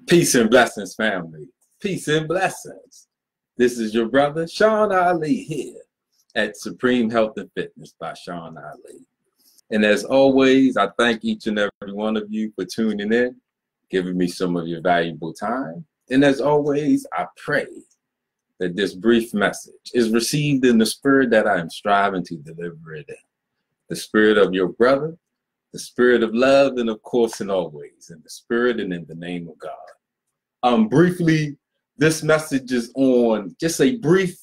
Peace and blessings, family. Peace and blessings. This is your brother, Sean Ali, here at Supreme Health and Fitness by Sean Ali. And as always, I thank each and every one of you for tuning in, giving me some of your valuable time. And as always, I pray that this brief message is received in the spirit that I am striving to deliver it in. The spirit of your brother, the spirit of love, and of course, and always, in the spirit and in the name of God. Briefly, this message is on just a brief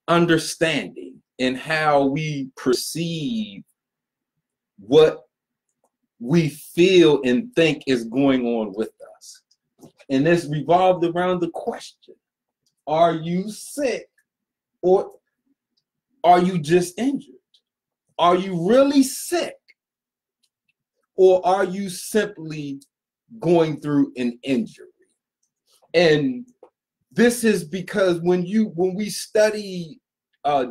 understanding in how we perceive what we feel and think is going on with us. And this revolved around the question, are you sick or are you just injured? Are you really sick? Or are you simply going through an injury? And this is because when we study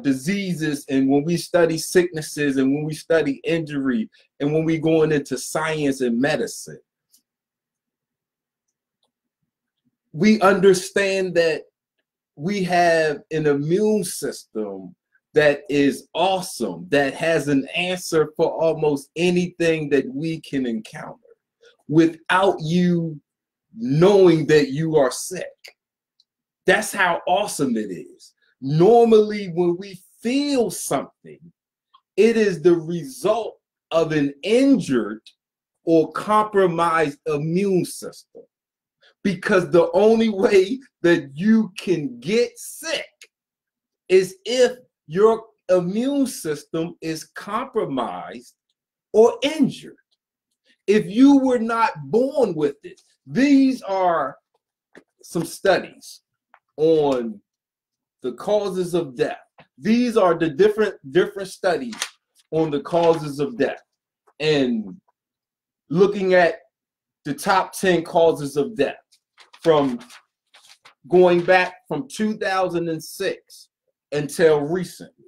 diseases, and when we study sicknesses, and when we study injury, and when we going into science and medicine, we understand that we have an immune system that is awesome, that has an answer for almost anything that we can encounter without you knowing that you are sick. That's how awesome it is. Normally, when we feel something, it is the result of an injured or compromised immune system. Because the only way that you can get sick is if your immune system is compromised or injured. If you were not born with it, these are some studies on the causes of death. These are the different studies on the causes of death, and looking at the top 10 causes of death from going back from 2006 until recently.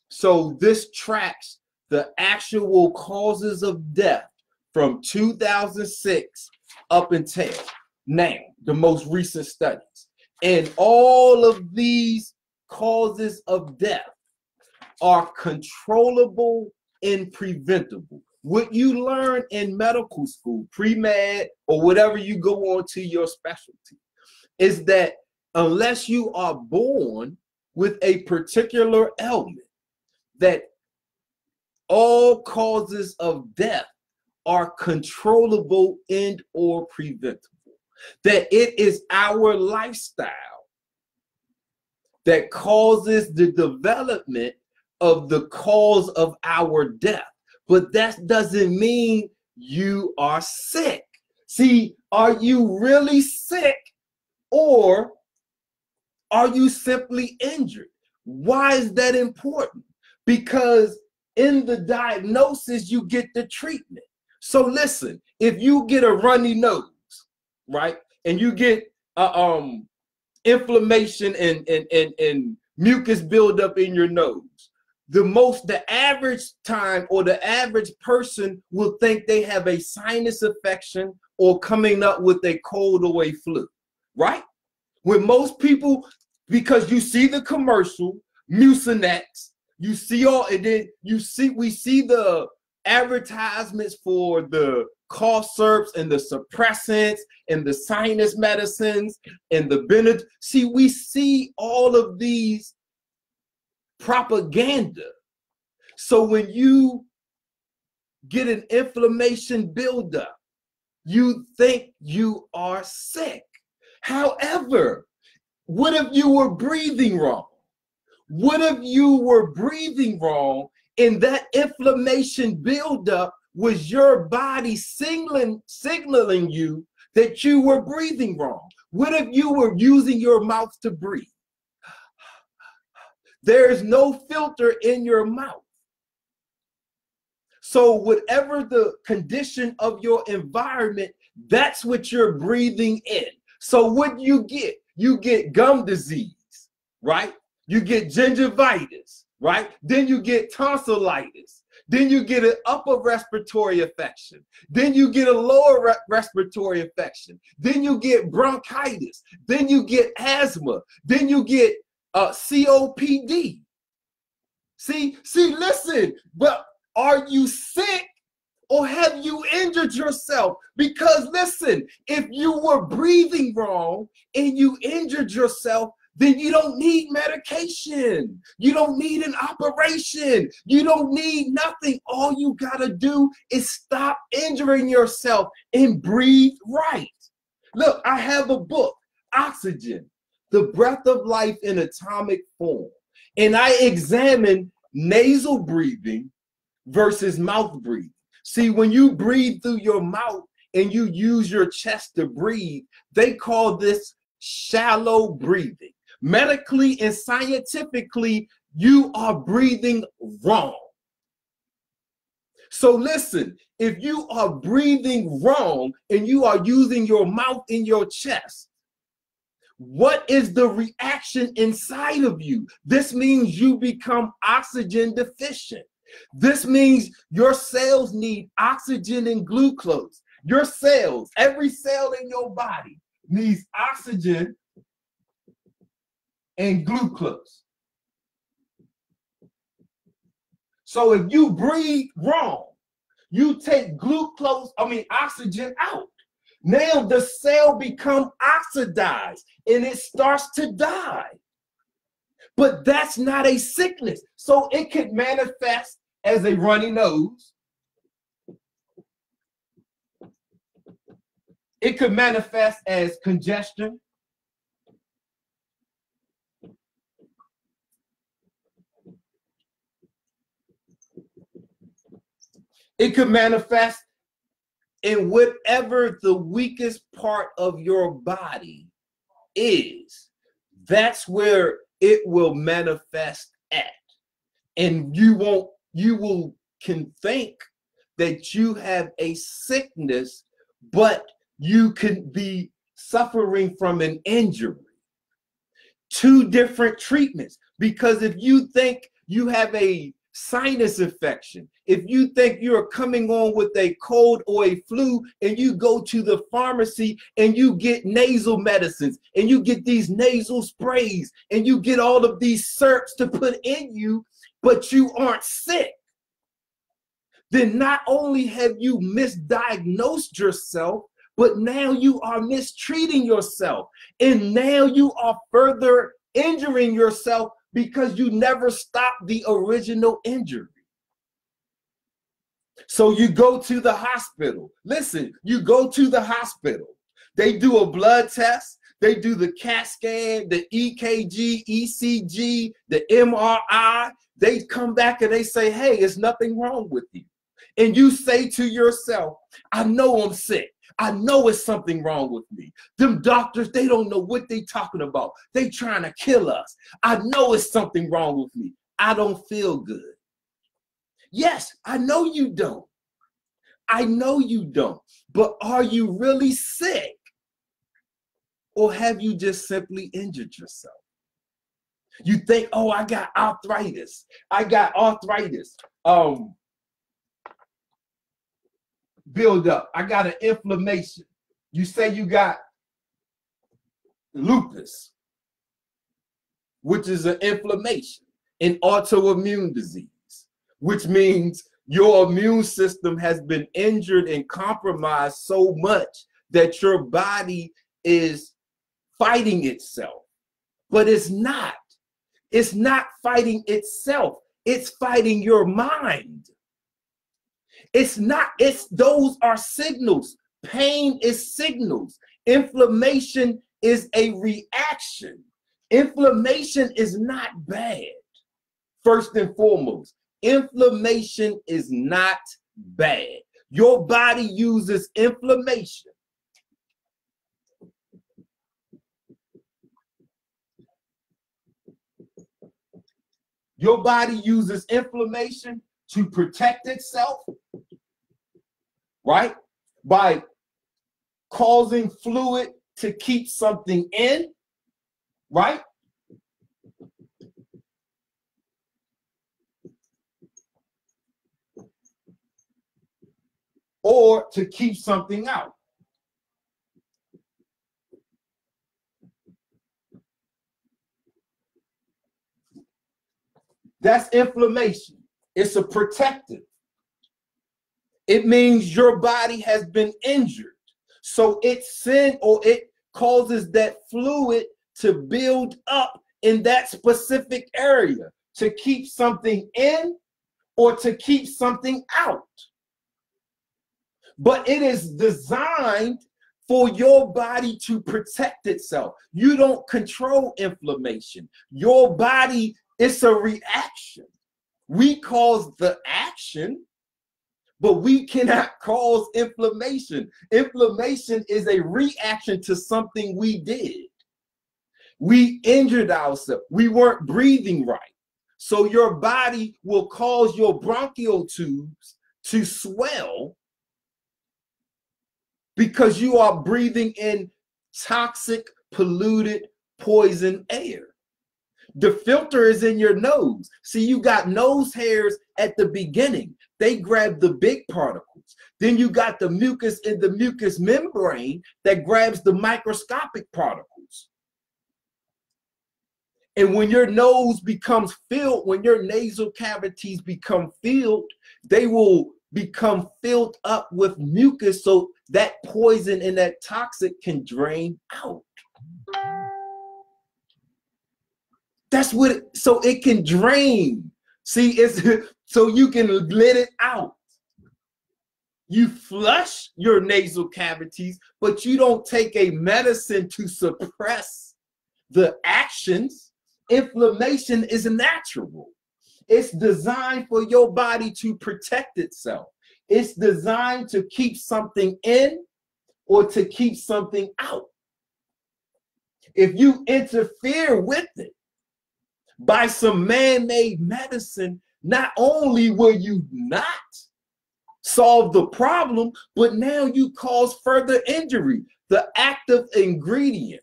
So this tracks the actual causes of death from 2006 up until now, the most recent studies. And all of these causes of death are controllable and preventable. What you learn in medical school, pre-med, or whatever you go on to your specialty, is that unless you are born with a particular ailment, that all causes of death are controllable and or preventable. That it is our lifestyle that causes the development of the cause of our death. But that doesn't mean you are sick. See, are you really sick, or are you simply injured? Why is that important? Because in the diagnosis, you get the treatment. So listen, if you get a runny nose, right, and you get inflammation and mucus buildup in your nose, the average time, or the average person will think they have a sinus infection or coming up with a cold or a flu, right? When most people, because you see the commercial, Mucinex, you see all, and then we see the advertisements for the cough syrups and the suppressants and the sinus medicines and the Benadryl. See, we see all of these propaganda. So when you get an inflammation buildup, you think you are sick. However, what if you were breathing wrong? What if you were breathing wrong and that inflammation buildup was your body signaling you that you were breathing wrong? What if you were using your mouth to breathe? There's no filter in your mouth. So whatever the condition of your environment, that's what you're breathing in. So what you get? You get gum disease, right? You get gingivitis, right? Then you get tonsillitis. Then you get an upper respiratory infection. Then you get a lower respiratory infection. Then you get bronchitis. Then you get asthma. Then you get COPD. See, listen, but are you sick or have you injured yourself? Because listen, if you were breathing wrong and you injured yourself, then you don't need medication. You don't need an operation. You don't need nothing. All you gotta do is stop injuring yourself and breathe right. Look, I have a book, Oxygen, the Breath of Life in Atomic Form. And I examine nasal breathing versus mouth breathing. See, when you breathe through your mouth and you use your chest to breathe, they call this shallow breathing. Medically and scientifically, you are breathing wrong. So listen, if you are breathing wrong and you are using your mouth in your chest, what is the reaction inside of you? This means you become oxygen deficient. This means your cells need oxygen and glucose. Your cells, every cell in your body needs oxygen and glucose. So if you breathe wrong, you take oxygen out. Now the cell becomes oxidized and it starts to die. But that's not a sickness. So it could manifest as a runny nose. It could manifest as congestion. It could manifest in whatever the weakest part of your body is. That's where it will manifest at. And you can think that you have a sickness, but you could be suffering from an injury. Two different treatments. Because if you think you have a sinus infection, if you think you're coming on with a cold or a flu and you go to the pharmacy and you get nasal medicines and you get these nasal sprays and you get all of these syrups to put in you, but you aren't sick, then not only have you misdiagnosed yourself, but now you are mistreating yourself. And now you are further injuring yourself because you never stopped the original injury. So you go to the hospital. Listen, you go to the hospital. They do a blood test. They do the CAT scan, the EKG, ECG, the MRI. They come back and they say, hey, there's nothing wrong with you. And you say to yourself, I know I'm sick. I know it's something wrong with me. Them doctors, they don't know what they talking about. They trying to kill us. I know it's something wrong with me. I don't feel good. Yes, I know you don't. I know you don't. But are you really sick? Or have you just simply injured yourself? You think, oh, I got arthritis. I got arthritis. Build up. I got an inflammation. You say you got lupus, which is an inflammation, an autoimmune disease, which means your immune system has been injured and compromised so much that your body is fighting itself. But it's not. It's not fighting itself. It's fighting your mind. It's not, those are signals. Pain is signals. Inflammation is a reaction. Inflammation is not bad. First and foremost, inflammation is not bad. Your body uses inflammation. Your body uses inflammation to protect itself, right? By causing fluid to keep something in, right? or to keep something out. That's inflammation. It's a protective. It means your body has been injured. So it causes that fluid to build up in that specific area to keep something in or to keep something out. But it is designed for your body to protect itself. You don't control inflammation. Your body, it's a reaction. We cause the action, but we cannot cause inflammation. Inflammation is a reaction to something we did. We injured ourselves. We weren't breathing right. So your body will cause your bronchial tubes to swell because you are breathing in toxic, polluted, poison air. The filter is in your nose. See, you got nose hairs at the beginning. They grab the big particles. Then you got the mucus in the mucous membrane that grabs the microscopic particles. And when your nose becomes filled, when your nasal cavities become filled, they will become filled up with mucus so that poison and that toxic can drain out. That's what so it can drain. See, it's so you can let it out. You flush your nasal cavities, but you don't take a medicine to suppress the actions. Inflammation is natural. It's designed for your body to protect itself. It's designed to keep something in or to keep something out. If you interfere with it by some man-made medicine, not only will you not solve the problem, but now you cause further injury. The active ingredient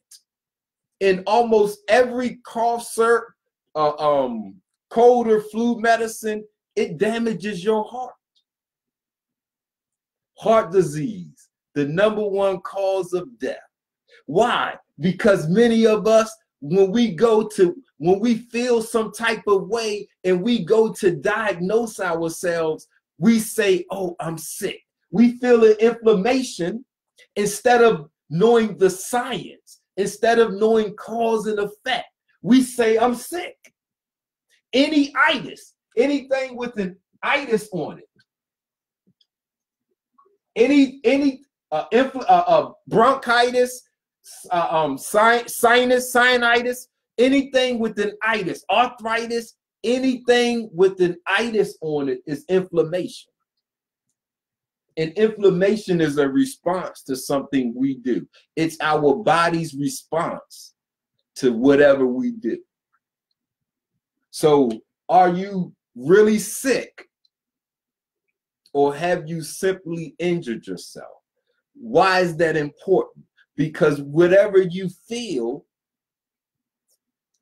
in almost every cough syrup, cold or flu medicine, it damages your heart. Heart disease, the #1 cause of death. Why? Because many of us, when we feel some type of way and we go to diagnose ourselves, we say, oh, I'm sick. We feel an inflammation instead of knowing the science, instead of knowing cause and effect. We say, I'm sick. Any itis, anything with an itis on it, any bronchitis, sinus, sinusitis, anything with an itis, arthritis, anything with an itis on it is inflammation. And inflammation is a response to something we do. It's our body's response to whatever we do. So are you really sick? Or have you simply injured yourself? Why is that important? Because whatever you feel,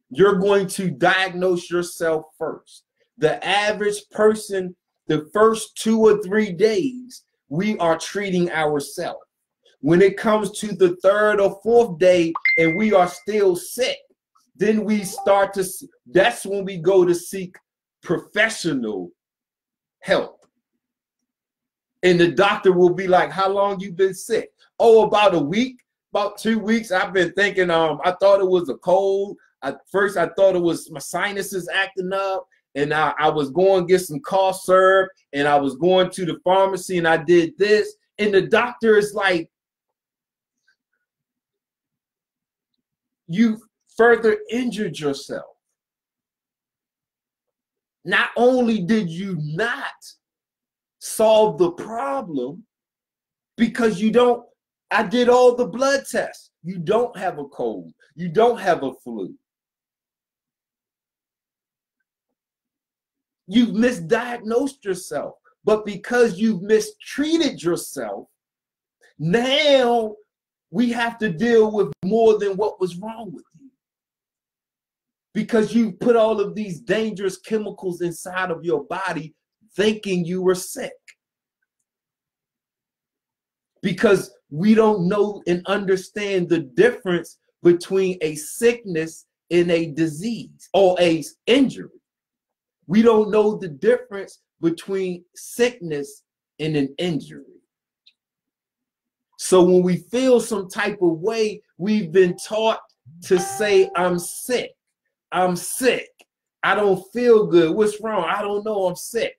you're going to diagnose yourself first. The average person, the first 2 or 3 days, we are treating ourselves. When it comes to the 3rd or 4th day and we are still sick, then we start to, that's when we go to seek professional help. And the doctor will be like, how long you been sick? Oh, about a week, about 2 weeks. I've been thinking, I thought it was a cold. At first, I thought it was my sinuses acting up. And I was going to get some cough syrup. And I was going to the pharmacy and I did this. And the doctor is like, you further injured yourself. Not only did you not solve the problem, because you don't, I did all the blood tests. You don't have a cold. You don't have a flu. You've misdiagnosed yourself. But because you've mistreated yourself, now we have to deal with more than what was wrong with you. Because you put all of these dangerous chemicals inside of your body thinking you were sick. because we don't know and understand the difference between a sickness and a disease or a injury. We don't know the difference between sickness and an injury. So when we feel some type of way, we've been taught to say, I'm sick. I'm sick. I don't feel good. What's wrong? I don't know. I'm sick.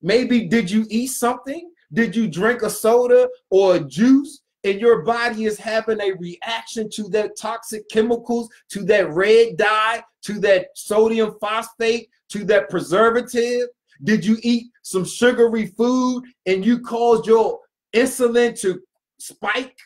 Maybe did you eat something? Did you drink a soda or a juice and your body is having a reaction to that toxic chemicals, to that red dye, to that sodium phosphate, to that preservative? Did you eat some sugary food and you caused your insulin to spike?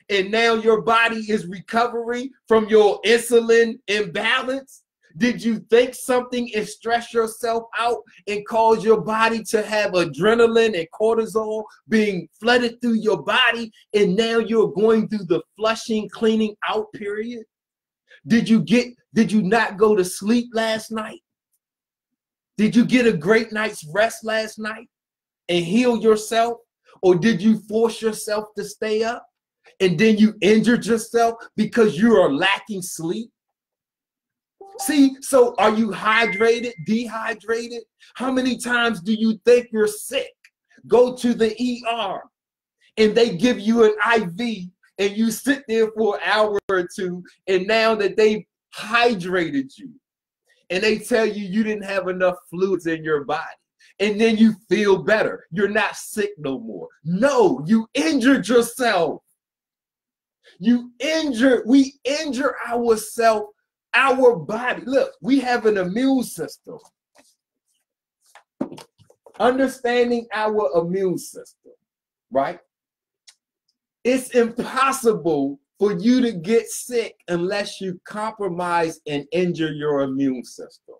And now your body is recovering from your insulin imbalance. Did you think something and stress yourself out and cause your body to have adrenaline and cortisol being flooded through your body, and now you're going through the flushing, cleaning out period? Did you not go to sleep last night? Did you get a great night's rest last night and heal yourself? Or did you force yourself to stay up and then you injured yourself because you are lacking sleep? See, so are you hydrated, dehydrated? How many times do you think you're sick? Go to the ER and they give you an IV and you sit there for an hour or two, and now that they've hydrated you and they tell you you didn't have enough fluids in your body, and then you feel better. You're not sick no more. No, you injured yourself. We injure ourselves, our body. Look, we have an immune system. Understanding our immune system, right? It's impossible for you to get sick unless you compromise and injure your immune system.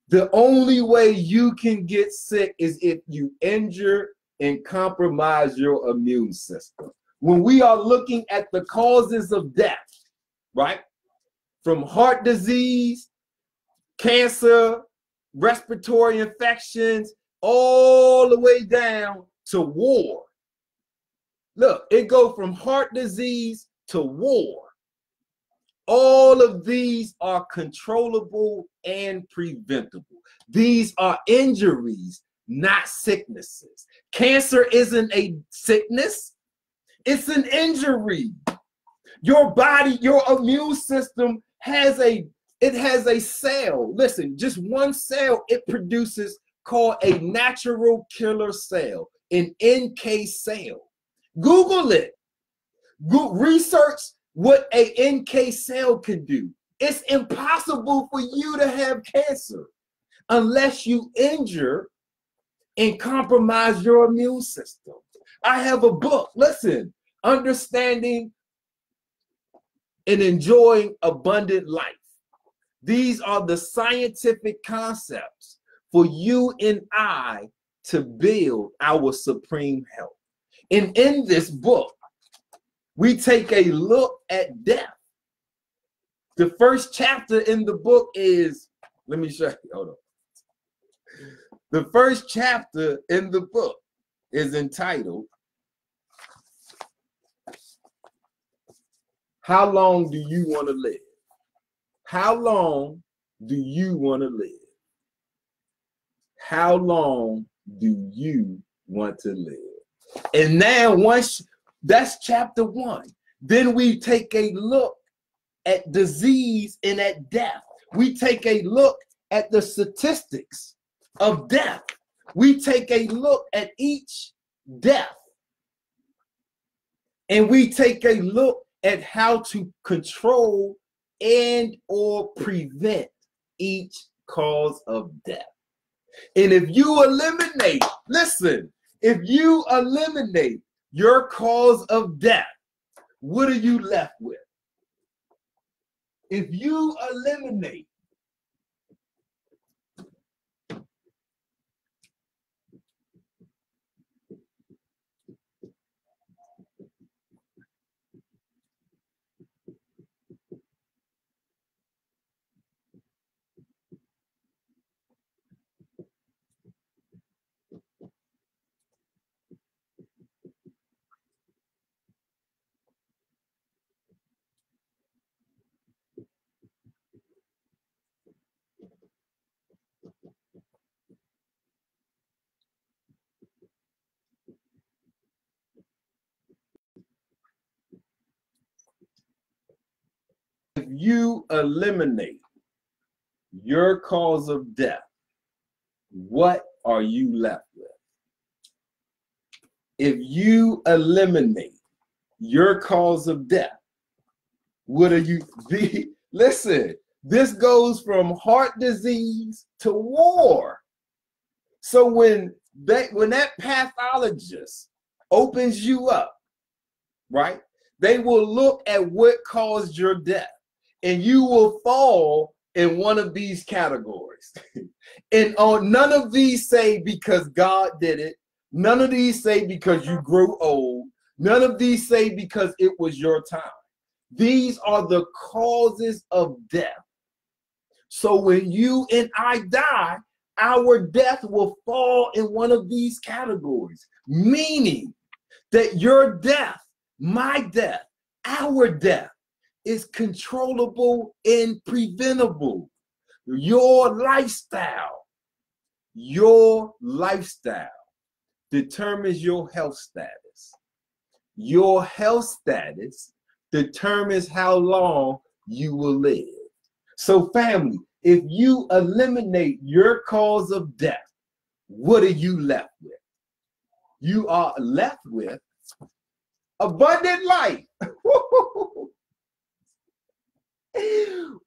The only way you can get sick is if you injure and compromise your immune system. When we are looking at the causes of death, right? From heart disease, cancer, respiratory infections, all the way down to war. Look, it goes from heart disease to war. All of these are controllable and preventable. These are injuries, not sicknesses. Cancer isn't a sickness, it's an injury. Your body, your immune system has a cell. Listen, just one cell it produces called a natural killer cell, an NK cell. Google it. Research what a NK cell can do. It's impossible for you to have cancer unless you injure and compromise your immune system. I have a book, listen, Understanding and Enjoying Abundant Life. These are the scientific concepts for you and I to build our supreme health. And in this book, we take a look at death. The first chapter in the book is, let me show you, hold on. The first chapter in the book is entitled, How Long Do You Want to Live? How long do you want to live? How long do you want to live? And now that's chapter 1. Then we take a look at disease and at death. We take a look at the statistics of death. We take a look at each death. And we take a look at how to control and or prevent each cause of death. And if you eliminate, listen, if you eliminate your cause of death, what are you left with? If you eliminate you eliminate your cause of death, what are you left with? If you eliminate your cause of death, what are you? Listen, this goes from heart disease to war. So when that pathologist opens you up, right, they will look at what caused your death, and you will fall in one of these categories. And on none of these say because God did it. None of these say because you grew old. None of these say because it was your time. These are the causes of death. So when you and I die, our death will fall in one of these categories, meaning that your death, my death, our death is controllable and preventable. Your lifestyle determines your health status. Your health status determines how long you will live. So family, if you eliminate your cause of death, what are you left with? You are left with abundant life.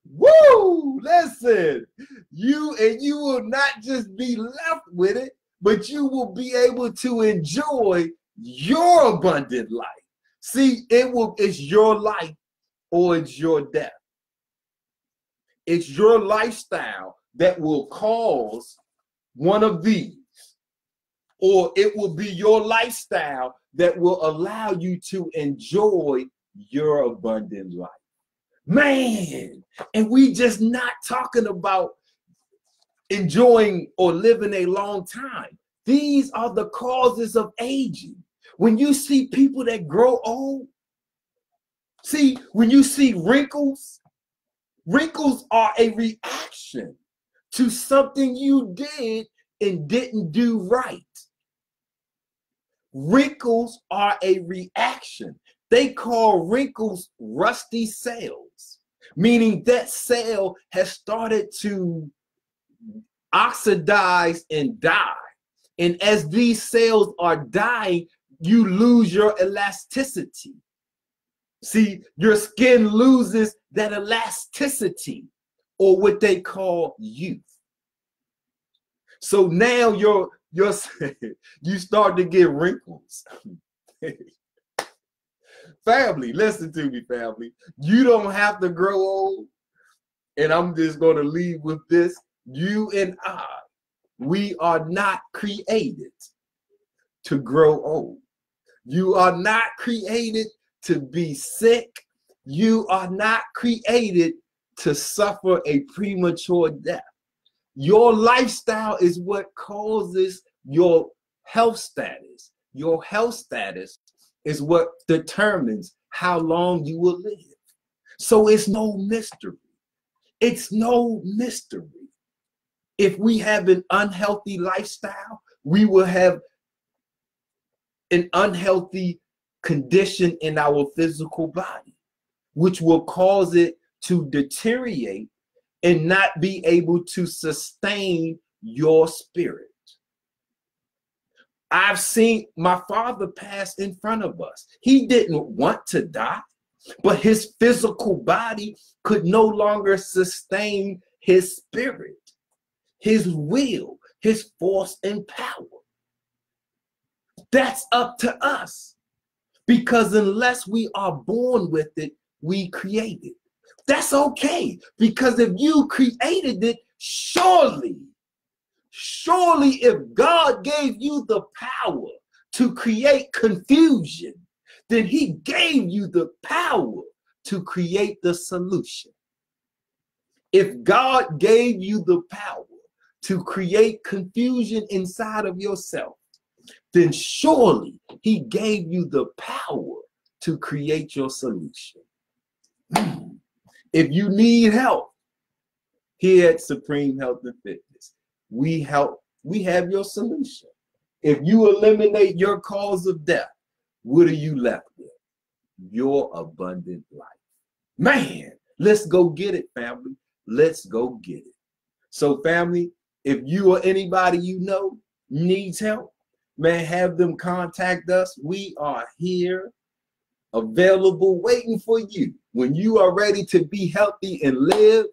Woo! Listen, you will not just be left with it, but you will be able to enjoy your abundant life. See, it's your life or it's your death. It's your lifestyle that will cause one of these, or it will be your lifestyle that will allow you to enjoy your abundant life. Man, and we just not talking about enjoying or living a long time. These are the causes of aging. When you see people that grow old, when you see wrinkles, wrinkles are a reaction to something you did and didn't do right. Wrinkles are a reaction. They call wrinkles rusty cells, meaning that cell has started to oxidize and die. And as these cells are dying, you lose your elasticity. See, your skin loses that elasticity, or what they call youth. So now you start to get wrinkles. Family, listen to me, family. You don't have to grow old. And I'm just going to leave with this. You and I, we are not created to grow old. You are not created to be sick. You are not created to suffer a premature death. Your lifestyle is what causes your health status. Your health status is what determines how long you will live. So it's no mystery. It's no mystery. If we have an unhealthy lifestyle, we will have an unhealthy condition in our physical body, which will cause it to deteriorate and not be able to sustain your spirit. I've seen my father pass in front of us. He didn't want to die, but his physical body could no longer sustain his spirit, his will, his force and power. That's up to us, because unless we are born with it, we create it. That's okay, because if you created it, surely if God gave you the power to create confusion, then he gave you the power to create the solution. If God gave you the power to create confusion inside of yourself, then surely he gave you the power to create your solution. If you need help, here at Supreme Health and Fitness, we have your solution. If you eliminate your cause of death, what are you left with? Your abundant life. Man, Let's go get it, family. Let's go get it. So, family, if you or anybody you know needs help, man, have them contact us. We are here, available, waiting for you. When you are ready to be healthy and live,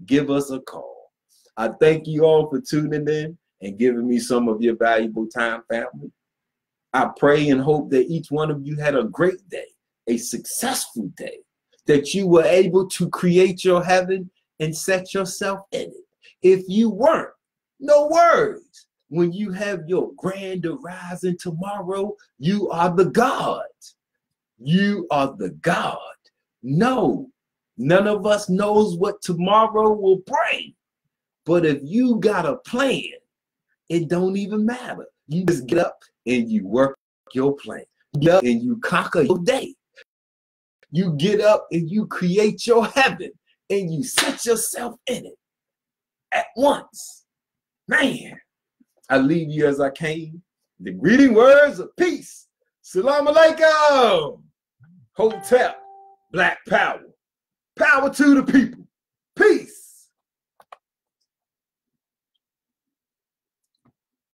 give us a call. I thank you all for tuning in and giving me some of your valuable time, family. I pray and hope that each one of you had a great day, a successful day, that you were able to create your heaven and set yourself in it. If you weren't, no worries. When you have your grand arising tomorrow, you are the God. You are the God. No, none of us knows what tomorrow will bring. But if you got a plan, it don't even matter. You just get up and you work your plan. You get up and you conquer your day. You get up and you create your heaven and you set yourself in it at once. Man, I leave you as I came. The greeting words of peace. Salam alaikum. Hotep, Black Power. Power to the people.